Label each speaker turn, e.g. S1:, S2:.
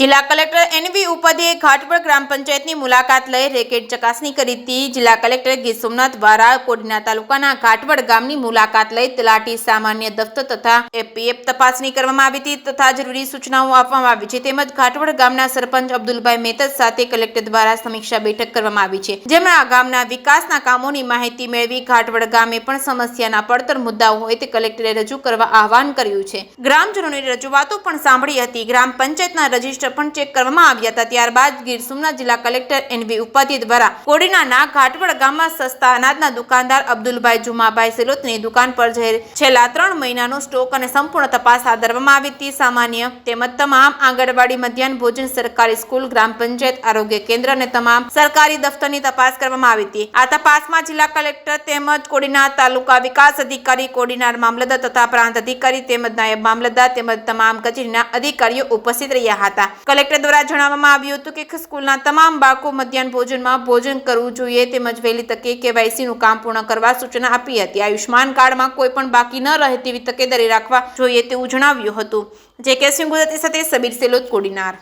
S1: જિલ્લા collector NV ઉપાધ્યાયે ઘાટવડ ગ્રામ પંચાયતની મુલાકાત લઈ રેકેટ ચકાસણી કરી હતી। જિલ્લા કલેક્ટર ગીર સોમનાથ દ્વારા કોડીનાર તાલુકાના ઘાટવડ ગામની મુલાકાત લઈ તલાટી સામાન્ય દફતર તથા એપીએફ તપાસણી કરવામાં આવી હતી તથા જરૂરી સૂચનાઓ આપવામાં આવી છે। તેમજ ઘાટવડ ગામના સરપંચ અબ્દુલભાઈ મેતજ સાથે કલેક્ટર દ્વારા સમીક્ષા બેઠક કરવામાં આવી છે, જેમાં ગામના વિકાસના કામોની માહિતી મેળવી ઘાટવડ ગામે પણ સમસ્યાના પડતર મુદ્દાઓ હોય તે કલેક્ટરે રજૂ કરવા આહવાન કર્યું છે। ગ્રામજનોની રજૂઆતો પણ સાંભળી હતી। ગ્રામ પંચાયતના રજીસ્ટર પણ ચેક કરવામાં આવ્યા હતા। ત્યારબાદ ગીર સોમનાથ જિલ્લા કલેક્ટર એનવી ઉપાધ્યાય દ્વારા કોડીનારના ઘાટવડ ગામમાં સસ્તા અનાજના દુકાનદાર અબ્દુલભાઈ જુમાભાઈ સેલોતની દુકાન પર છેલ્લા 3 મહિનાનો સ્ટોક અને સંપૂર્ણ તપાસ હાથ ધરવામાં આવી હતી। સામાન્ય તેમજ તમામ આંગણવાડી, મધ્યાહન ભોજન, સરકારી સ્કૂલ, ગ્રામ પંચાયત, આરોગ્ય કેન્દ્ર અને તમામ સરકારી દફતરની તપાસ કરવામાં આવી હતી। આ તપાસમાં જિલ્લા કલેક્ટર તેમજ કોડીનાર તાલુકા વિકાસ અધિકારી, કોડીનાર મામલતદાર તથા પ્રાંત અધિકારી તેમજ નાયબ મામલતદાર તેમજ તમામ કચેરીના અધિકારીઓ ઉપસ્થિત રહ્યા હતા। કલેક્ટર દ્વારા જણાવવામાં આવ્યું હતું કે સ્કૂલના તમામ બાળકો મધ્યાહન ભોજનમાં ભોજન કરવું જોઈએ તેમજ વહેલી તકે કેવાયસીનું કામ પૂર્ણ કરવા સૂચના આપી હતી। આયુષ્માન કાર્ડમાં કોઈ પણ બાકી ન રહે તેવી તકેદારી રાખવા જોઈએ તેવું જણાવ્યું હતું। જે કે સિંહ ગુજરાતી સાથે સબીર સેલોત, કોડીનાર।